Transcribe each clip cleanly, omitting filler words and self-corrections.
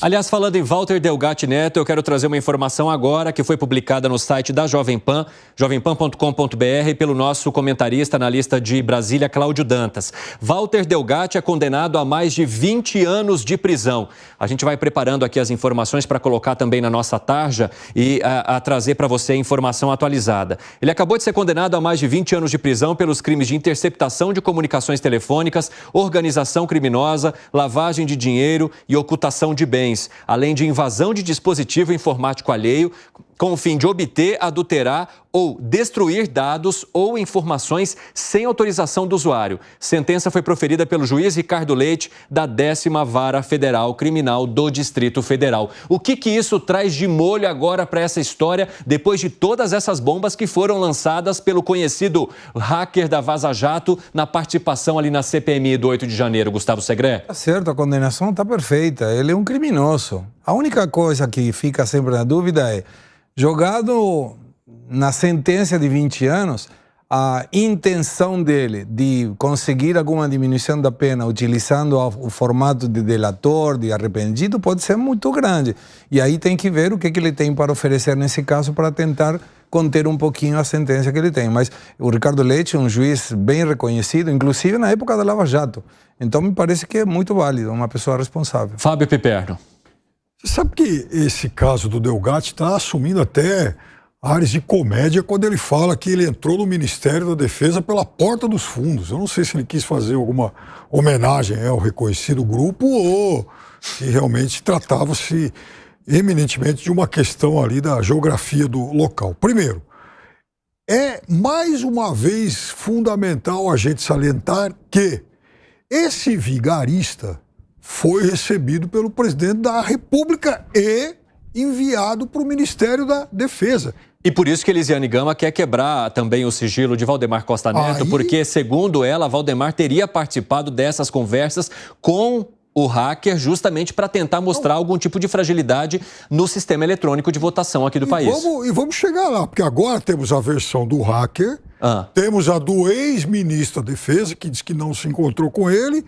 Aliás, falando em Walter Delgatti Neto, eu quero trazer uma informação agora que foi publicada no site da Jovem Pan, jovempan.com.br, pelo nosso comentarista, analista de Brasília, Cláudio Dantas. Walter Delgatti é condenado a mais de 20 anos de prisão. A gente vai preparando aqui as informações para colocar também na nossa tarja e a trazer para você a informação atualizada. Ele acabou de ser condenado a mais de 20 anos de prisão pelos crimes de interceptação de comunicações telefônicas, organização criminosa, lavagem de dinheiro e ocultação de bens, além de invasão de dispositivo informático alheio, com o fim de obter, adulterar ou destruir dados ou informações sem autorização do usuário. Sentença foi proferida pelo juiz Ricardo Leite, da 10ª Vara Federal Criminal do Distrito Federal. O que isso traz de molho agora para essa história, depois de todas essas bombas que foram lançadas pelo conhecido hacker da Vaza Jato na participação ali na CPMI do 8 de janeiro, Gustavo Segré? Tá certo, a condenação está perfeita. Ele é um criminoso. A única coisa que fica sempre na dúvida é, jogado na sentença de 20 anos, a intenção dele de conseguir alguma diminuição da pena utilizando o formato de delator, de arrependido, pode ser muito grande. E aí tem que ver o que ele tem para oferecer nesse caso para tentar conter um pouquinho a sentença que ele tem. Mas o Ricardo Leite é um juiz bem reconhecido, inclusive na época da Lava Jato. Então me parece que é muito válido, uma pessoa responsável. Fábio Piperno. Você sabe que esse caso do Delgatti está assumindo até áreas de comédia quando ele fala que ele entrou no Ministério da Defesa pela porta dos fundos. Eu não sei se ele quis fazer alguma homenagem ao reconhecido grupo ou se realmente tratava-se eminentemente de uma questão ali da geografia do local. Primeiro, é mais uma vez fundamental a gente salientar que esse vigarista foi recebido pelo presidente da República e enviado para o Ministério da Defesa. E por isso que Elisiane Gama quer quebrar também o sigilo de Valdemar Costa Neto, porque, segundo ela, Valdemar teria participado dessas conversas com o hacker justamente para tentar mostrar algum tipo de fragilidade no sistema eletrônico de votação aqui do país. Vamos chegar lá, porque agora temos a versão do hacker, temos a do ex-ministro da Defesa, que diz que não se encontrou com ele,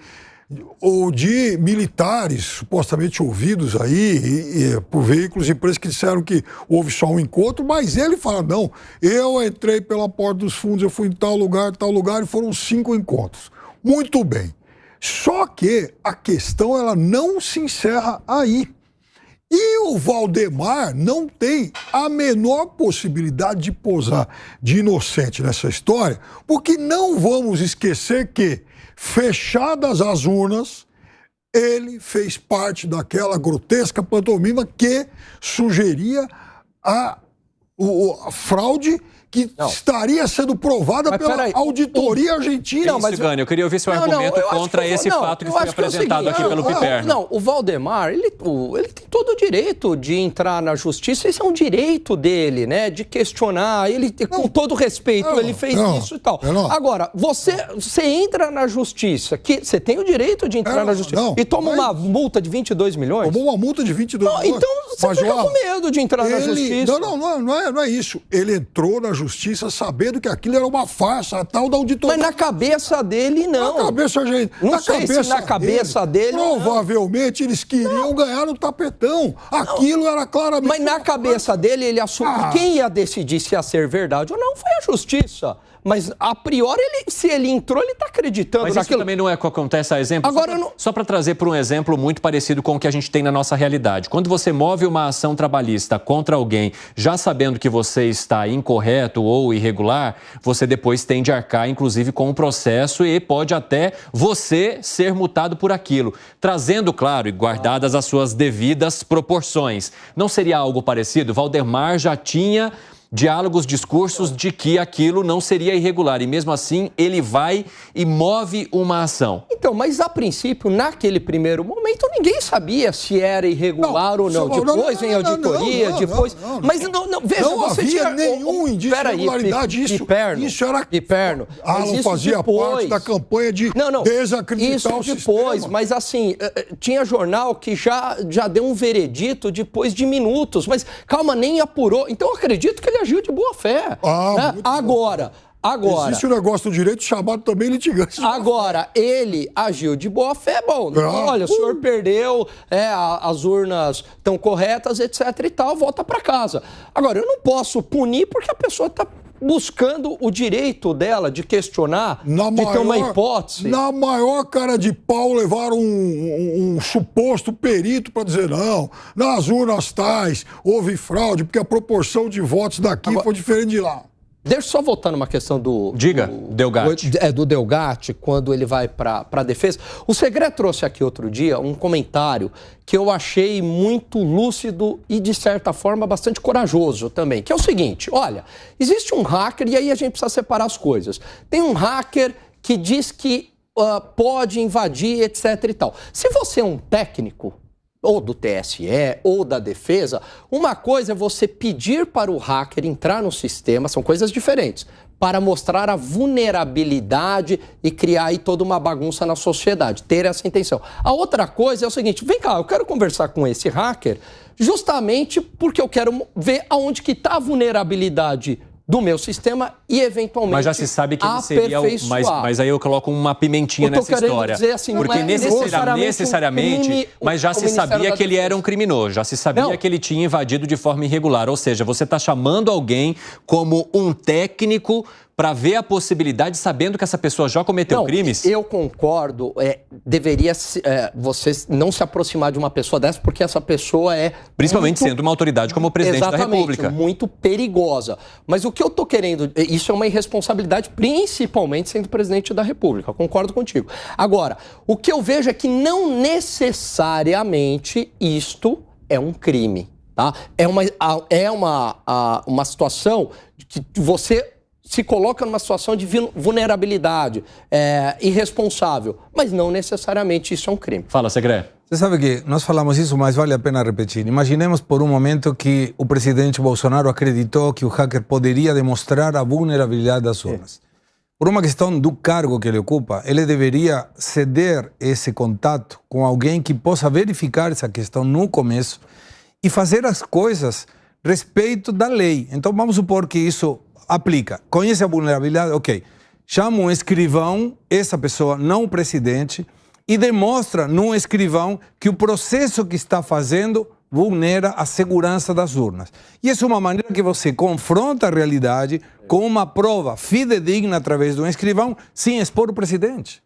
ou de militares supostamente ouvidos aí por veículos e empresas que disseram que houve só um encontro, mas ele fala, não, eu entrei pela porta dos fundos, eu fui em tal lugar, e foram 5 encontros. Muito bem. Só que a questão ela não se encerra aí. E o Valdemar não tem a menor possibilidade de posar de inocente nessa história, porque não vamos esquecer que, fechadas as urnas, ele fez parte daquela grotesca pantomima que sugeria a fraude que estaria sendo provada pela auditoria argentina. Não, mas Gani, eu queria ouvir seu argumento contra esse fato que foi apresentado aqui pelo Piperno. Não, o Valdemar, ele tem todo o direito de entrar na justiça, esse é um direito dele, né, de questionar, ele, com todo respeito, ele fez isso e tal. Agora, você entra na justiça, que você tem o direito de entrar na justiça e toma uma multa de 22 milhões? Tomou uma multa de 22 milhões. Então, você fica com medo de entrar na justiça. Não é isso. Ele entrou na justiça sabendo que aquilo era uma farsa, a tal da auditoria. Mas na cabeça dele, não. Na cabeça, gente. Não sei se na cabeça dele... Provavelmente eles queriam ganhar no tapetão. Aquilo era claramente... Mas na cabeça dele, ele assumiu que quem ia decidir se ia ser verdade ou não foi a justiça. Mas, a priori, se ele entrou, ele está acreditando naquilo. Mas isso também não é o que acontece a exemplo? Agora, só para trazer para um exemplo muito parecido com o que a gente tem na nossa realidade. Quando você move uma ação trabalhista contra alguém, já sabendo que você está incorreto ou irregular, você depois tem de arcar, inclusive, com o processo e pode até você ser multado por aquilo. Trazendo, claro, e guardadas as suas devidas proporções. Não seria algo parecido? Valdemar já tinha diálogos, discursos de que aquilo não seria irregular. E mesmo assim, ele vai e move uma ação. Então, mas a princípio, naquele primeiro momento, ninguém sabia se era irregular ou não. Depois vem a auditoria, depois... Mas veja, não você havia tinha nenhum indício de irregularidade. Isso era... Piperno. Alan fazia parte da campanha de desacreditar o sistema. Mas assim, tinha jornal que já deu um veredito depois de minutos. Mas, calma, nem apurou. Então, eu acredito que ele agiu de boa fé. Agora, Agora, existe um negócio do direito chamado também litigante. Agora, ele agiu de boa fé, bom, olha, o senhor perdeu, as urnas estão corretas, etc e tal, volta para casa. Agora, eu não posso punir porque a pessoa está buscando o direito dela de questionar, ter uma hipótese. Na maior cara de pau, levaram um suposto perito para dizer não, nas urnas tais houve fraude, porque a proporção de votos daqui foi diferente de lá. Deixa eu só voltar numa questão do... Diga, Delgatti. Do Delgatti, quando ele vai para a defesa. O Segré trouxe aqui outro dia um comentário que eu achei muito lúcido e, de certa forma, bastante corajoso também. Que é o seguinte, olha, existe um hacker, e aí a gente precisa separar as coisas. Tem um hacker que diz que pode invadir, etc e tal. Se você é um técnico, ou do TSE, ou da defesa, uma coisa é você pedir para o hacker entrar no sistema, são coisas diferentes, para mostrar a vulnerabilidade e criar aí toda uma bagunça na sociedade, ter essa intenção. A outra coisa é o seguinte, vem cá, eu quero conversar com esse hacker justamente porque eu quero ver aonde que está a vulnerabilidade do meu sistema e, eventualmente, mas já se sabe que ele seria mas aí eu coloco uma pimentinha nessa história. Dizer assim, porque necessariamente mas já se sabia que ele era um criminoso, já se sabia que ele tinha invadido de forma irregular. Ou seja, você está chamando alguém como um técnico para ver a possibilidade, sabendo que essa pessoa já cometeu crimes? Eu concordo, deveria você não se aproximar de uma pessoa dessa, porque essa pessoa principalmente sendo uma autoridade como o presidente da República. Muito perigosa. Mas o que eu estou querendo, isso é uma irresponsabilidade, principalmente sendo presidente da República, concordo contigo. Agora, o que eu vejo é que não necessariamente isto é um crime, tá? É uma situação que você se coloca numa situação de vulnerabilidade, irresponsável, mas não necessariamente isso é um crime. Fala, Segré. Você sabe que nós falamos isso, mas vale a pena repetir. Imaginemos por um momento que o presidente Bolsonaro acreditou que o hacker poderia demonstrar a vulnerabilidade das urnas. Por uma questão do cargo que ele ocupa, ele deveria ceder esse contato com alguém que possa verificar essa questão no começo e fazer as coisas a respeito da lei. Então vamos supor que isso aplica. Conhece a vulnerabilidade? Ok. Chama um escrivão, essa pessoa, não o presidente, e demonstra num escrivão que o processo que está fazendo vulnera a segurança das urnas. E essa é uma maneira que você confronta a realidade com uma prova fidedigna através de um escrivão, sem expor o presidente.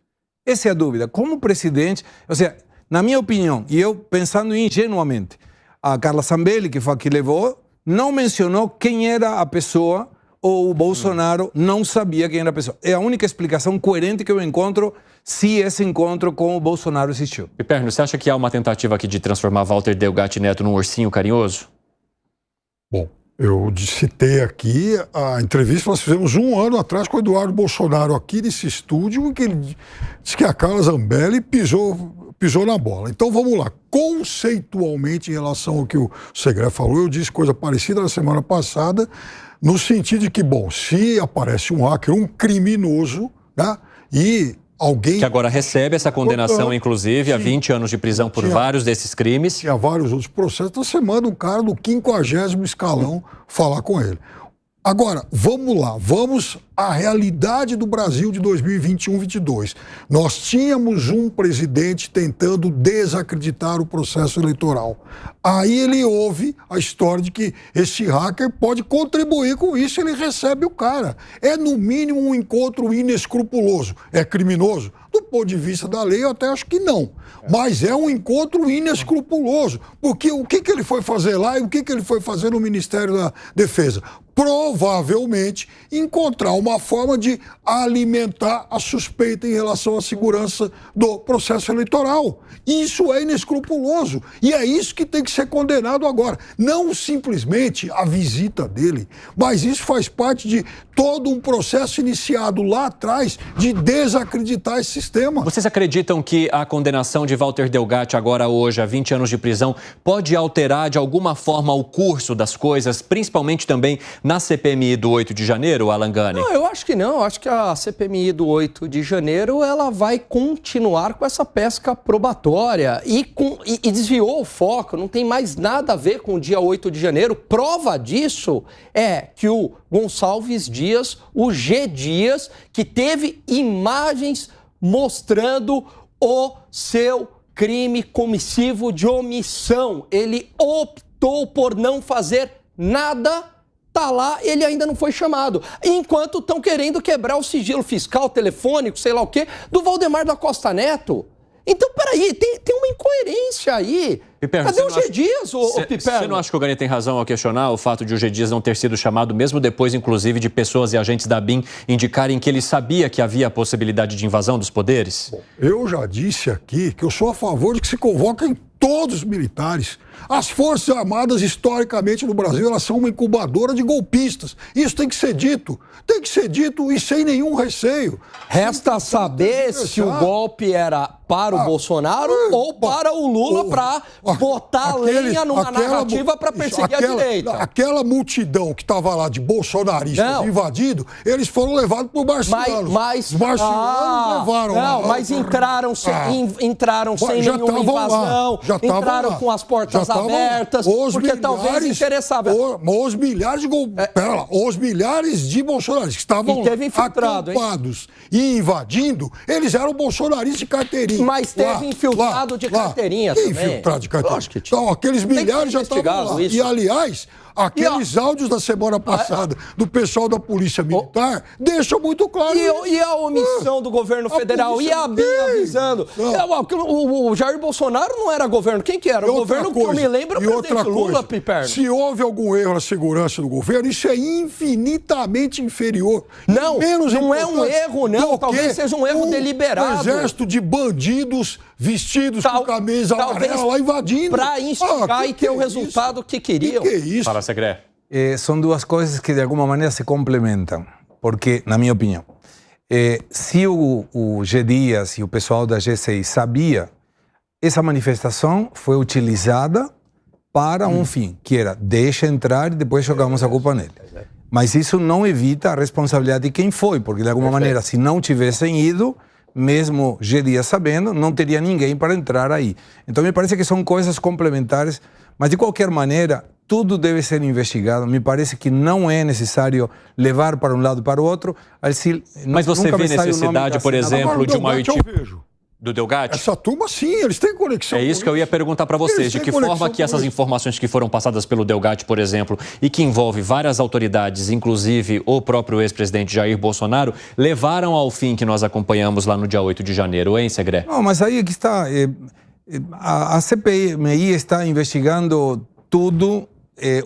Essa é a dúvida. Como o presidente... Ou seja, na minha opinião, e eu pensando ingenuamente, a Carla Zambelli, que foi a que levou, não mencionou quem era a pessoa, ou o Bolsonaro não sabia quem era a pessoa. É a única explicação coerente que eu encontro se esse encontro com o Bolsonaro existiu. Piperno, você acha que há uma tentativa aqui de transformar Walter Delgatti Neto num ursinho carinhoso? Bom, eu citei aqui a entrevista que nós fizemos 1 ano atrás com o Eduardo Bolsonaro aqui nesse estúdio, em que ele disse que a Carla Zambelli pisou na bola. Então vamos lá. Conceitualmente, em relação ao que o Segré falou, eu disse coisa parecida na semana passada, no sentido de que, bom, se aparece um hacker, um criminoso, né, e alguém... Que agora recebe essa condenação, inclusive, a 20 anos de prisão por vários desses crimes. Tinha vários outros processos, então você manda um cara do 50º escalão falar com ele. Agora, vamos lá, vamos à realidade do Brasil de 2021-22. Nós tínhamos um presidente tentando desacreditar o processo eleitoral. Aí ele ouve a história de que esse hacker pode contribuir com isso, ele recebe o cara. É, no mínimo, um encontro inescrupuloso. É criminoso? Do ponto de vista da lei, eu até acho que não. Mas é um encontro inescrupuloso. Porque o que ele foi fazer lá e o que ele foi fazer no Ministério da Defesa? Provavelmente encontrar uma forma de alimentar a suspeita em relação à segurança do processo eleitoral. Isso é inescrupuloso. E é isso que tem que ser condenado agora. Não simplesmente a visita dele, mas isso faz parte de todo um processo iniciado lá atrás de desacreditar esse sistema. Vocês acreditam que a condenação de Walter Delgatti agora hoje, a 20 anos de prisão, pode alterar de alguma forma o curso das coisas, principalmente também na CPMI do 8 de janeiro, Alan Gani? Não, eu acho que não. Eu acho que a CPMI do 8 de janeiro ela vai continuar com essa pesca probatória e desviou o foco. Não tem mais nada a ver com o dia 8 de janeiro. Prova disso é que o Gonçalves Dias, o G. Dias, que teve imagens mostrando o seu crime comissivo de omissão. Ele optou por não fazer nada, tá lá, ele ainda não foi chamado. Enquanto estão querendo quebrar o sigilo fiscal, telefônico, sei lá o quê, do Valdemar da Costa Neto. Então, peraí, tem uma incoerência aí. Piperno, cadê o G. Dias, Piperno? Você não acha que o Gani tem razão ao questionar o fato de o G. Dias não ter sido chamado, mesmo depois, inclusive, de pessoas e agentes da BIM indicarem que ele sabia que havia a possibilidade de invasão dos poderes? Eu já disse aqui que eu sou a favor de que se convoquem todos os militares. As Forças Armadas, historicamente, no Brasil, elas são uma incubadora de golpistas. Isso tem que ser dito. Tem que ser dito e sem nenhum receio. Resta saber se o golpe era para o Bolsonaro ou para o Lula para botar lenha numa narrativa para perseguir a direita. Aquela multidão que estava lá de bolsonaristas invadindo, eles foram levados por marcianos. Os marcianos levaram. Não, mas entraram sem nenhuma invasão, entraram com as portas abertas, porque talvez interessavam. Os milhares de pera lá, os milhares de bolsonaristas que estavam acampados e invadindo, eles eram bolsonaristas de carteirinha. Mas teve infiltrado de carteirinha também. Infiltrado de carteirinha. Então, aqueles milhares já estavam lá. E, aliás, aqueles áudios da semana passada do pessoal da Polícia Militar deixam muito claro isso. E a omissão do governo federal? E a BIM avisando? O Jair Bolsonaro não era governo. Quem que era? O governo que eu me lembro, o presidente Lula, Piperno. Se houve algum erro na segurança do governo, isso é infinitamente inferior. Não é um erro, não. Talvez seja um erro deliberado. Um exército de bandidos vestidos com camisa amarela lá invadindo. Para instigar e ter o resultado que queriam. Que é isso? Fala, Segre. São duas coisas que de alguma maneira se complementam, porque, na minha opinião, se o G. Dias e o pessoal da G6 sabia, essa manifestação foi utilizada para um fim, que era deixa entrar e depois jogamos a culpa nele. Mas isso não evita a responsabilidade de quem foi, porque de alguma maneira, se não tivessem ido, mesmo G. Dias sabendo, não teria ninguém para entrar aí. Então me parece que são coisas complementares, mas de qualquer maneira, tudo deve ser investigado. Me parece que não é necessário levar para um lado e para o outro. Mas você vê necessidade, por exemplo, de uma oitiva do Delgatti? Essa turma, sim, eles têm conexão. É isso que eu ia perguntar para vocês. De que forma que essas informações que foram passadas pelo Delgatti, por exemplo, e que envolve várias autoridades, inclusive o próprio ex-presidente Jair Bolsonaro, levaram ao fim que nós acompanhamos lá no dia 8 de janeiro, hein, Segre? Não, mas aí que está... A CPMI está investigando tudo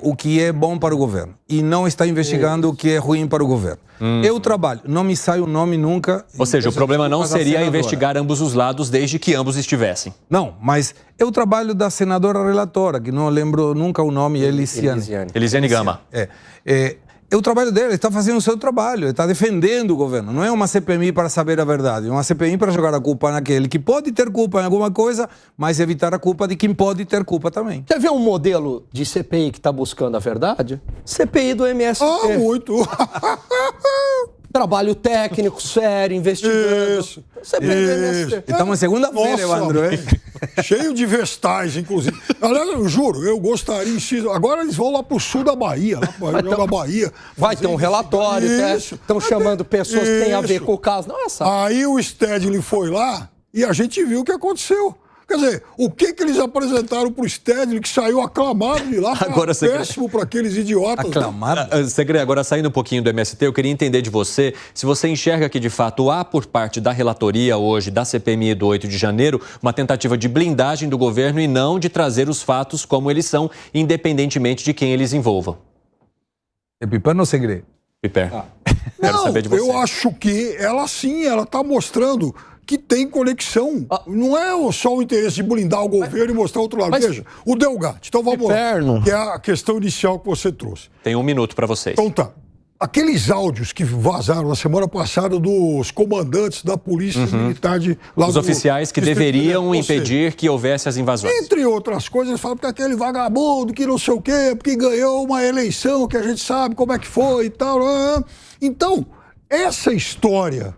o que é bom para o governo e não está investigando o que é ruim para o governo. Eu trabalho, não me sai o nome nunca. Ou seja, o problema não seria investigar ambos os lados desde que ambos estivessem. Não, mas eu trabalho da senadora relatora, que não lembro nunca o nome, Elisiane Gama. O trabalho dele, está fazendo o seu trabalho, está defendendo o governo. Não é uma CPMI para saber a verdade, é uma CPMI para jogar a culpa naquele que pode ter culpa em alguma coisa, mas evitar a culpa de quem pode ter culpa também. Quer ver um modelo de CPI que está buscando a verdade? CPI do MST. Muito! Trabalho técnico, sério, investigando. Isso. CPI do MST. Estamos em segunda-feira, Evandro. Cheio de vestais, inclusive. Aliás, eu juro, eu gostaria... Agora eles vão lá pro sul da Bahia, na Bahia. Vai ter um relatório, estão chamando pessoas que têm a ver com o caso. Não é essa. Aí o Stedley foi lá e a gente viu o que aconteceu. Quer dizer, o que eles apresentaram para o Stedley, que saiu aclamado de lá, agora, péssimo para aqueles idiotas. Aclamado? Segre, agora saindo um pouquinho do MST, eu queria entender de você, se você enxerga que de fato há por parte da relatoria hoje, da CPMI do 8 de janeiro, uma tentativa de blindagem do governo e não de trazer os fatos como eles são, independentemente de quem eles envolvam. É Piperno ou Segre? Piperno. Quero saber de você. Eu acho que ela sim, ela está mostrando que tem conexão. Não é só o interesse de blindar o governo e mostrar outro lado. Veja, o Delgatti. Então vamos lá. Que é a questão inicial que você trouxe. Tem 1 minuto para vocês. Então tá. aqueles áudios que vazaram na semana passada dos comandantes da polícia militar de lá os oficiais que deveriam impedir que houvesse as invasões. Entre outras coisas, falam que aquele vagabundo que não sei o quê, porque ganhou uma eleição que a gente sabe como é que foi e tal. Então, essa história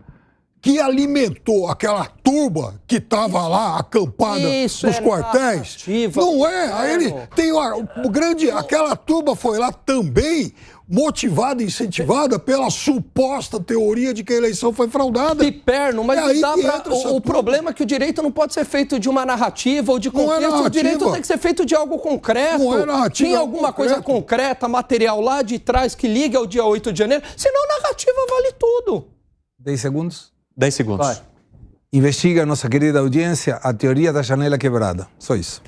que alimentou aquela turba que estava lá acampada nos quartéis, não é? Aí ele tem o grande, aquela turba foi lá também motivada e incentivada pela suposta teoria de que a eleição foi fraudada. Piperno, mas não dá pra, o problema é que o direito não pode ser feito de uma narrativa ou de contexto. O direito tem que ser feito de algo concreto. Não é narrativa. Tem alguma coisa concreta, material lá de trás que liga ao dia 8 de janeiro, senão a narrativa vale tudo. 10 segundos? 10 segundos. Vai. Investiga, nossa querida audiência, a teoria da janela quebrada. Só isso.